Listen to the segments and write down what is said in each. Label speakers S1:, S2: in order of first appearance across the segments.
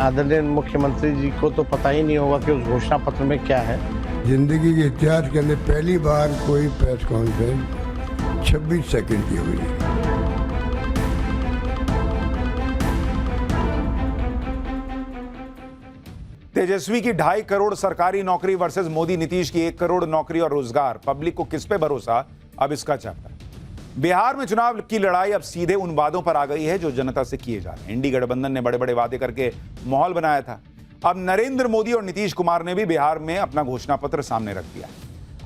S1: आदरणीय मुख्यमंत्री जी को तो पता ही नहीं होगा कि उस घोषणा पत्र में क्या है।
S2: जिंदगी के इतिहास के अंदर पहली बार कोई प्रेस कॉन्फ्रेंस 26 सेकंड की हुई है।
S3: तेजस्वी की 2.5 करोड़ सरकारी नौकरी वर्सेस मोदी नीतीश की 1 करोड़ नौकरी और रोजगार, पब्लिक को किस पे भरोसा, अब इसका चैप्टर। बिहार में चुनाव की लड़ाई अब सीधे उन वादों पर आ गई है जो जनता से किए जा रहे हैं। इंडी गठबंधन ने बड़े बड़े वादे करके माहौल बनाया था। अब नरेंद्र मोदी और नीतीश कुमार ने भी बिहार में अपना घोषणा पत्र सामने रख दिया।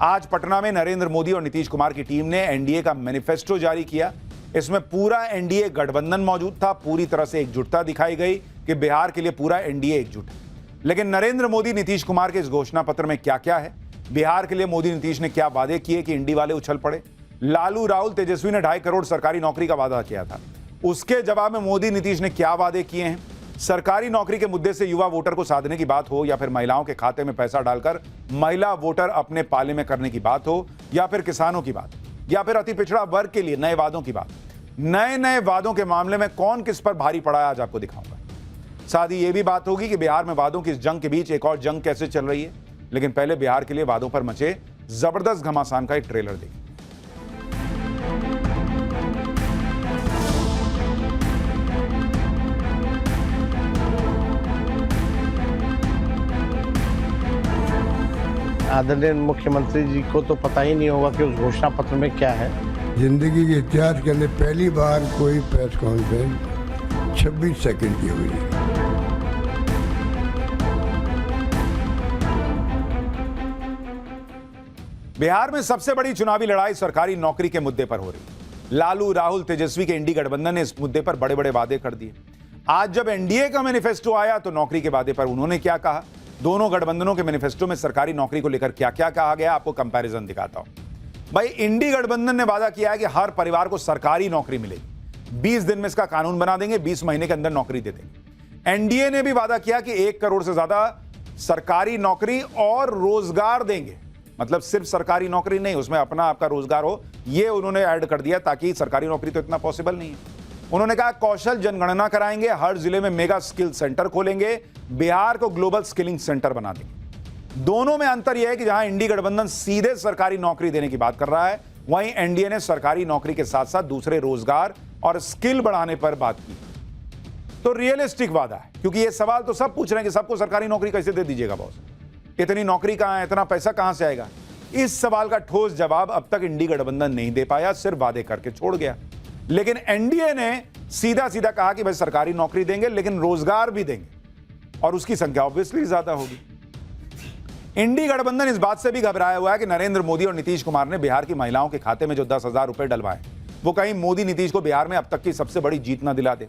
S3: आज पटना में नरेंद्र मोदी और नीतीश कुमार की टीम ने एनडीए का मैनिफेस्टो जारी किया। इसमें पूरा एनडीए गठबंधन मौजूद था। पूरी तरह से एकजुटता दिखाई गई कि बिहार के लिए पूरा एनडीए एकजुट है। लेकिन नरेंद्र मोदी नीतीश कुमार के इस घोषणा पत्र में क्या क्या है, बिहार के लिए मोदी नीतीश ने क्या वादे किए कि इंडी वाले उछल पड़े। लालू राहुल तेजस्वी ने 2.5 करोड़ सरकारी नौकरी का वादा किया था, उसके जवाब में मोदी नीतीश ने क्या वादे किए हैं। सरकारी नौकरी के मुद्दे से युवा वोटर को साधने की बात हो, या फिर महिलाओं के खाते में पैसा डालकर महिला वोटर अपने पाले में करने की बात हो, या फिर किसानों की बात, या फिर अति पिछड़ा वर्ग के लिए नए वादों की बात। नए वादों के मामले में कौन किस पर भारी पड़ा है, आज आपको दिखाऊंगा। साथ ही यह भी बात होगी कि बिहार में वादों की इस जंग के बीच एक और जंग कैसे चल रही है। लेकिन पहले बिहार के लिए वादों पर मचे जबरदस्त घमासान का एक ट्रेलर देखिए।
S1: आदरणीय मुख्यमंत्री जी को तो पता ही नहीं होगा कि उस घोषणा पत्र में क्या है।
S2: जिंदगी के इतिहास के अंदर पहली बार कोई प्रेस कॉन्फ्रेंस 26 सेकंड की हुई है।
S3: बिहार में सबसे बड़ी चुनावी लड़ाई सरकारी नौकरी के मुद्दे पर हो रही है। लालू राहुल तेजस्वी के इंडी गठबंधन ने इस मुद्दे पर बड़े बड़े वादे कर दिए। आज जब एनडीए का मैनिफेस्टो आया तो नौकरी के वादे पर उन्होंने क्या कहा, दोनों गठबंधनों के मैनिफेस्टो में सरकारी नौकरी को लेकर क्या क्या कहा गया, आपको कंपैरिजन दिखाता हूं। भाई, इंडी गठबंधन ने वादा किया है कि हर परिवार को सरकारी नौकरी मिलेगी, 20 दिन में इसका कानून बना देंगे, 20 महीने के अंदर नौकरी दे देंगे। एनडीए ने भी वादा किया कि 1 करोड़ से ज्यादा सरकारी नौकरी और रोजगार देंगे। मतलब सिर्फ सरकारी नौकरी नहीं, उसमें अपना आपका रोजगार हो, ये उन्होंने ऐड कर दिया, ताकि सरकारी नौकरी तो इतना पॉसिबल नहीं है। उन्होंने कहा कौशल जनगणना कराएंगे, हर जिले में मेगा स्किल सेंटर खोलेंगे, बिहार को ग्लोबल स्किलिंग सेंटर बना देंगे। दोनों में अंतर यह है कि जहां इंडी गठबंधन सीधे सरकारी नौकरी देने की बात कर रहा है, वहीं एनडीए ने सरकारी नौकरी के साथ साथ दूसरे रोजगार और स्किल बढ़ाने पर बात की। तो रियलिस्टिक वादा है, क्योंकि ये सवाल तो सब पूछ रहे हैं कि सबको सरकारी नौकरी कैसे दे दीजिएगा बॉस, इतनी नौकरी कहां है, इतना पैसा कहां से आएगा। इस सवाल का ठोस जवाब अब तक इंडी गठबंधन नहीं दे पाया, सिर्फ वादे करके छोड़ गया। लेकिन एनडीए ने सीधा सीधा कहा कि भाई सरकारी नौकरी देंगे, लेकिन रोजगार भी देंगे, और उसकी संख्या ऑब्वियसली ज्यादा होगी। इंडी गठबंधन इस बात से भी घबराया हुआ है कि नरेंद्र मोदी और नीतीश कुमार ने बिहार की महिलाओं के खाते में जो 10,000 रुपए डलवाए, वो कहीं मोदी नीतीश को बिहार में अब तक की सबसे बड़ी जीत ना दिला दे।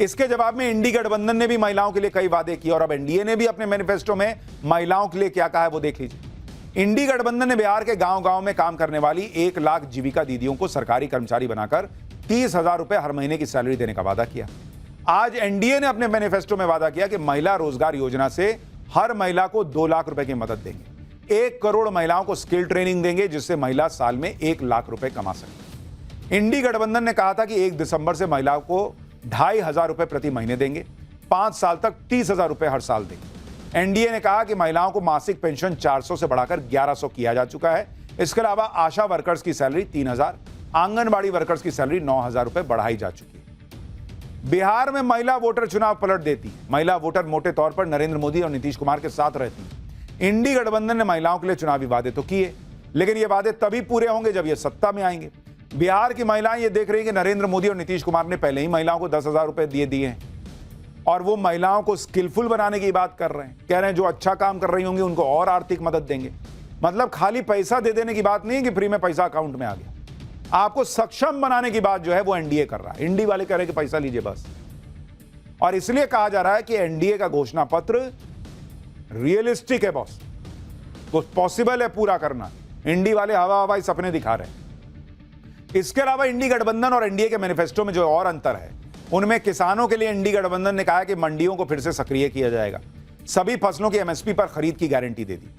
S3: इसके जवाब में इंडी गठबंधन ने भी महिलाओं के लिए कई वादे किए, और अब एनडीए ने भी अपने मैनिफेस्टो में महिलाओं के लिए क्या कहा है वो देख लीजिए। इंडी गठबंधन ने बिहार के गांव-गांव में काम करने वाली 1 लाख जीविका दीदियों को सरकारी कर्मचारी बनाकर 30,000 रुपए हर महीने की सैलरी देने का वादा किया। आज एनडीए ने अपने मैनिफेस्टो में वादा किया कि महिला रोजगार योजना से हर महिला को 2 लाख रुपए की मदद देंगे। 1 करोड़ महिलाओं को स्किल ट्रेनिंग देंगे, जिससे महिला साल में 1 लाख रुपए कमा सके। इंडी गठबंधन ने कहा था कि 1 दिसंबर से महिलाओं को 2,500 रुपए प्रति महीने देंगे, 5 साल तक 30,000 रुपए हर साल देंगे। एनडीए ने कहा कि महिलाओं को मासिक पेंशन 400 से बढ़ाकर 1100 किया जा चुका है। इसके अलावा आशा वर्कर्स की सैलरी 3,000, आंगनबाड़ी वर्कर्स की सैलरी 9,000 रुपए बढ़ाई जा चुकी है। बिहार में महिला वोटर चुनाव पलट देती। महिला वोटर मोटे तौर पर नरेंद्र मोदी और नीतीश कुमार के साथ रहती। इंडी गठबंधन ने महिलाओं के लिए चुनावी वादे तो किए, लेकिन ये वादे तभी पूरे होंगे जब ये सत्ता में आएंगे। बिहार की महिलाएं ये देख रही है कि नरेंद्र मोदी और नीतीश कुमार ने पहले ही महिलाओं को 10,000 रुपए दिए हैं, और वो महिलाओं को स्किलफुल बनाने की बात कर रहे हैं। कह रहे हैं जो अच्छा काम कर रही होंगी उनको और आर्थिक मदद देंगे। मतलब खाली पैसा दे देने की बात नहीं कि फ्री में पैसा अकाउंट में आ गया, आपको सक्षम बनाने की बात जो है वो एनडीए कर रहा है। इंडी वाले कह रहे हैं कि पैसा लीजिए बस। और इसलिए कहा जा रहा है कि एनडीए का घोषणा पत्र रियलिस्टिक है बॉस, तो पॉसिबल है पूरा करना। इंडी वाले हवाई सपने दिखा रहे हैं। इसके अलावा इंडी गठबंधन और एनडीए के मैनिफेस्टो में जो और अंतर है, उनमें किसानों के लिए इंडी गठबंधन ने कहा कि मंडियों को फिर से सक्रिय किया जाएगा, सभी फसलों की एमएसपी पर खरीद की गारंटी दे दी।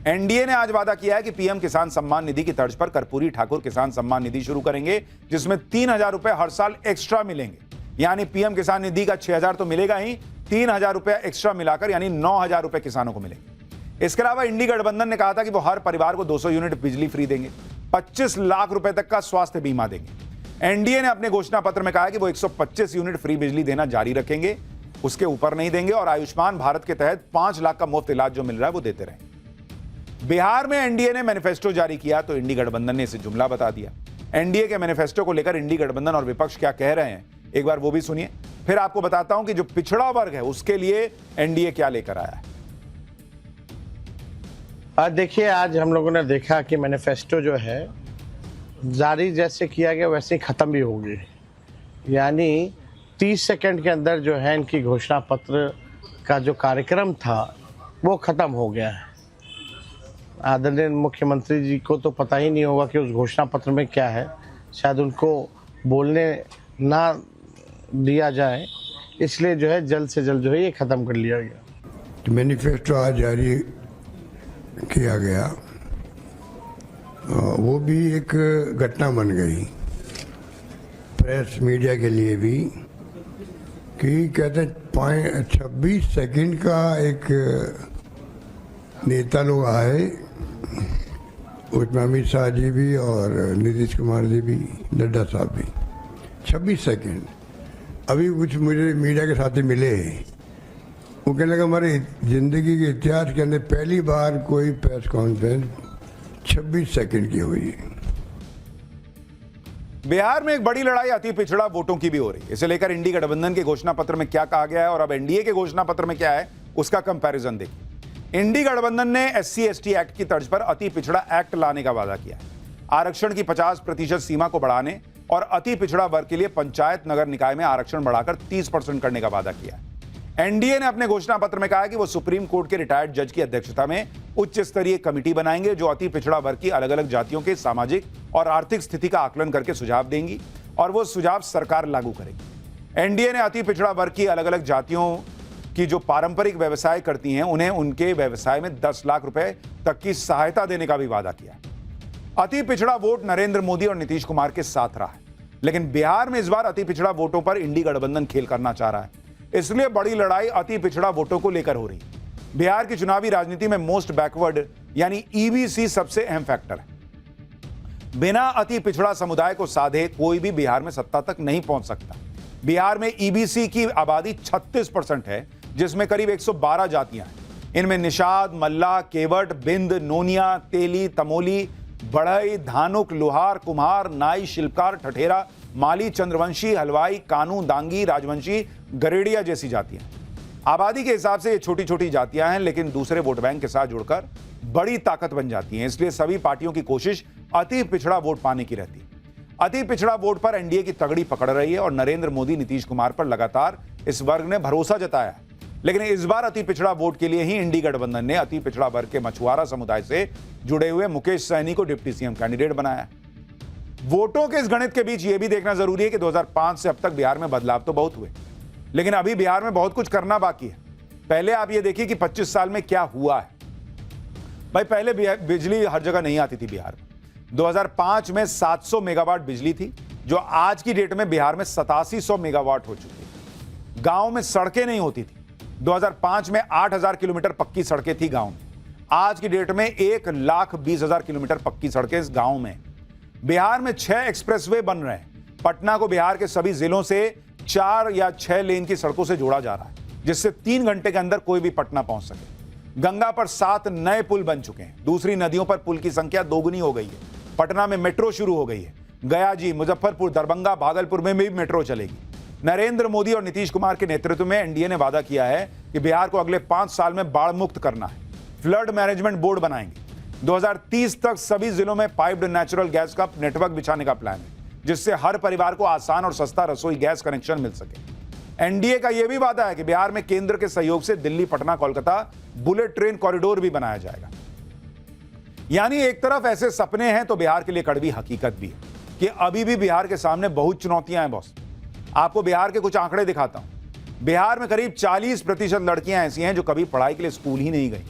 S3: एनडीए ने आज वादा किया है कि पीएम किसान सम्मान निधि की तर्ज पर कर्पूरी ठाकुर किसान सम्मान निधि शुरू करेंगे, जिसमें 3,000 रुपए हर साल एक्स्ट्रा मिलेंगे। यानी पीएम किसान निधि का 6,000 तो मिलेगा ही, 3,000 रुपया एक्स्ट्रा मिलाकर यानी 9,000 रुपए किसानों को मिलेंगे। इसके अलावा इंडी गठबंधन ने कहा था कि वो हर परिवार को 200 यूनिट बिजली फ्री देंगे, 25 लाख रुपए तक का स्वास्थ्य बीमा देंगे। एनडीए ने अपने घोषणा पत्र में कहा कि वो 125 यूनिट फ्री बिजली देना जारी रखेंगे, उसके ऊपर नहीं देंगे, और आयुष्मान भारत के तहत 5 लाख का मुफ्त इलाज जो मिल रहा है वो देते रहेंगे। बिहार में एनडीए ने मैनिफेस्टो जारी किया तो इंडी गठबंधन ने इसे जुमला बता दिया। एनडीए के मैनिफेस्टो को लेकर इंडी गठबंधन और विपक्ष क्या कह रहे हैं, एक बार वो भी सुनिए, फिर आपको बताता हूं कि जो पिछड़ा वर्ग है उसके लिए एनडीए क्या लेकर आया है।
S1: आज देखिए, आज हम लोगों ने देखा कि मैनिफेस्टो जो है जारी जैसे किया गया वैसे ही ख़त्म भी होगी, यानी 30 सेकंड के अंदर जो है इनकी घोषणा पत्र का जो कार्यक्रम था वो ख़त्म हो गया है। आदरणीय मुख्यमंत्री जी को तो पता ही नहीं होगा कि उस घोषणा पत्र में क्या है, शायद उनको बोलने ना दिया जाए, इसलिए जो है जल्द से जल्द जो है ये ख़त्म कर लिया गया।
S2: तो मैनिफेस्टो आज जारी किया गया, वो भी एक घटना बन गई प्रेस मीडिया के लिए भी, कि कहते 26 सेकंड का एक नेता लोग आए, उसमें अमित शाह जी भी और नीतीश कुमार जी भी, नड्डा साहब भी। 26 सेकंड। अभी कुछ मुझे मीडिया के साथी मिले, वो कहने लगा हमारे ज़िंदगी के इतिहास के अंदर पहली बार कोई प्रेस कॉन्फ्रेंस 26 सेकंड की हुई है।
S3: बिहार में एक बड़ी लड़ाई अति पिछड़ा वोटों की भी हो रही है। इसे लेकर इंडी गठबंधन के घोषणा पत्र में क्या कहा गया है और अब एनडीए के घोषणा पत्र में क्या है, उसका कंपैरिजन देखिए। इंडी गठबंधन ने SC/ST एक्ट की तर्ज पर अति पिछड़ा एक्ट लाने का वादा किया है। आरक्षण की 50% सीमा को बढ़ाने और अति पिछड़ा वर्ग के लिए पंचायत नगर निकाय में आरक्षण बढ़ाकर 30% करने का वादा किया है। एनडीए ने अपने घोषणा पत्र में कहा है कि वो सुप्रीम कोर्ट के रिटायर्ड जज की अध्यक्षता में उच्च स्तरीय कमेटी बनाएंगे जो अति पिछड़ा वर्ग की अलग अलग जातियों के सामाजिक और आर्थिक स्थिति का आकलन करके सुझाव देंगी और वो सुझाव सरकार लागू करेगी। एनडीए ने अति पिछड़ा वर्ग की अलग अलग जातियों की जो पारंपरिक व्यवसाय करती हैं उन्हें उनके व्यवसाय में 10 लाख रुपए तक की सहायता देने का भी वादा किया। अति पिछड़ा वोट नरेंद्र मोदी और नीतीश कुमार के साथ रहा है, लेकिन बिहार में इस बार अति पिछड़ा वोटों पर इंडी गठबंधन खेल करना चाह रहा है, इसलिए बड़ी लड़ाई अति पिछड़ा वोटों को लेकर हो रही है। बिहार की चुनावी राजनीति में मोस्ट बैकवर्ड यानी ईबीसी सबसे अहम फैक्टर है। बिना अति पिछड़ा समुदाय को साधे कोई भी बिहार में सत्ता तक नहीं पहुंच सकता। बिहार में ईबीसी की आबादी 36% है, जिसमें करीब 112 जातियां हैं। इनमें निषाद, मल्ला, केवट, बिंद, नोनिया, तेली, तमोली, बढ़ई, धानुक, लोहार, कुम्हार, नाई, शिल्पकार, ठठेरा, माली, चंद्रवंशी, हलवाई, कानू, दांगी, राजवंशी, गरेड़िया जैसी जातियां। आबादी के हिसाब से ये छोटी छोटी जातियां हैं, लेकिन दूसरे वोट बैंक के साथ जुड़कर बड़ी ताकत बन जाती हैं। इसलिए सभी पार्टियों की कोशिश अति पिछड़ा वोट पाने की रहती है। अति पिछड़ा वोट पर एनडीए की तगड़ी पकड़ रही है और नरेंद्र मोदी, नीतीश कुमार पर लगातार इस वर्ग ने भरोसा जताया। लेकिन इस बार अति पिछड़ा वोट के लिए ही इंडी गठबंधन ने अति पिछड़ा वर्ग के मछुआरा समुदाय से जुड़े हुए मुकेश सहनी को डिप्टी सीएम कैंडिडेट बनाया। वोटों के इस गणित के बीच यह भी देखना जरूरी है कि 2005 से अब तक बिहार में बदलाव तो बहुत हुए, लेकिन अभी बिहार में बहुत कुछ करना बाकी है। पहले आप ये देखिए कि 25 साल में क्या हुआ है। भाई, पहले बिजली हर जगह नहीं आती थी बिहार में। 2005 में 700 मेगावाट बिजली थी, जो आज की डेट में बिहार में 8700 मेगावाट हो चुकी है। गांव में सड़कें नहीं होती थी। 2005 में 8000 किलोमीटर पक्की सड़कें थी गांव में। आज की डेट में 1,20,000 किलोमीटर पक्की सड़कें इस गांव में। बिहार में 6 एक्सप्रेसवे बन रहे हैं। पटना को बिहार के सभी जिलों से 4 या 6 लेन की सड़कों से जोड़ा जा रहा है, जिससे 3 घंटे के अंदर कोई भी पटना पहुंच सके। गंगा पर 7 नए पुल बन चुके हैं। दूसरी नदियों पर पुल की संख्या दोगुनी हो गई है। पटना में मेट्रो शुरू हो गई है। गया जी, मुजफ्फरपुर, दरभंगा, भागलपुर में भी मेट्रो चलेगी। नरेंद्र मोदी और नीतीश कुमार के नेतृत्व में एनडीए ने वादा किया है कि बिहार को अगले 5 साल में बाढ़ मुक्त करना है। फ्लड मैनेजमेंट बोर्ड बनाएंगे। 2030 तक सभी जिलों में पाइप्ड नेचुरल गैस का नेटवर्क बिछाने का प्लान है, जिससे हर परिवार को आसान और सस्ता रसोई गैस कनेक्शन मिल सके। एनडीए का यह भी वादा है कि बिहार में केंद्र के सहयोग से Delhi, Patna, Kolkata bullet train corridor भी बनाया जाएगा। यानी एक तरफ ऐसे सपने हैं तो बिहार के लिए कड़वी हकीकत भी है कि अभी भी बिहार के सामने बहुत चुनौतियां हैं बॉस। आपको बिहार के कुछ आंकड़े दिखाता हूं। बिहार में करीब 40% लड़कियां ऐसी हैं जो कभी पढ़ाई के लिए स्कूल ही नहीं गई।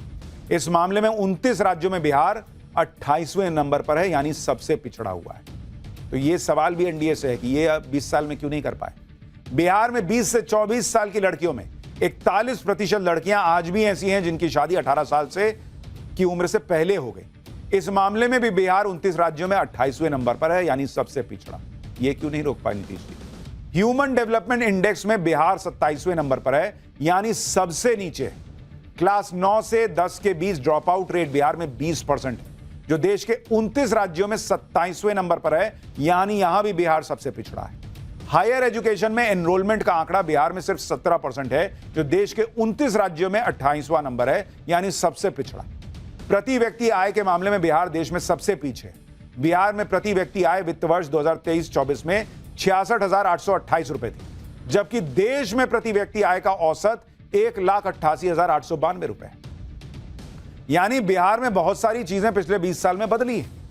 S3: इस मामले में 29 राज्यों में बिहार 28वें नंबर पर है, यानी सबसे पिछड़ा हुआ है। तो ये सवाल भी एनडीए से है कि ये अब 20 साल में क्यों नहीं कर पाए। बिहार में 20 से 24 साल की लड़कियों में 41% लड़कियां आज भी ऐसी हैं जिनकी शादी 18 साल से की उम्र से पहले हो गई। इस मामले में भी बिहार 29 राज्यों में 28वें नंबर पर है, यानी सबसे पिछड़ा। ये क्यों नहीं रोक पाए Nitish ji? Human development index में बिहार 27वें नंबर पर है, यानी सबसे नीचे। क्लास 9 से 10 के बीच ड्रॉप आउट रेट बिहार में 20% है, जो देश के 29 राज्यों में 27वें नंबर पर है, यानी यहां भी बिहार सबसे पिछड़ा है। हायर एजुकेशन में एनरोलमेंट का आंकड़ा बिहार में सिर्फ 17% है, जो देश के 29 राज्यों में 28वां नंबर है, यानी सबसे पिछड़ा। प्रति व्यक्ति आय के मामले में बिहार देश में सबसे पीछे है। बिहार में प्रति व्यक्ति आय वित्त वर्ष 2023-24 में 66,828 रुपए थी, जबकि देश में प्रति व्यक्ति आय का औसत 1,88,892 रुपए है। यानी बिहार में बहुत सारी चीजें पिछले 20 साल में बदली हैं।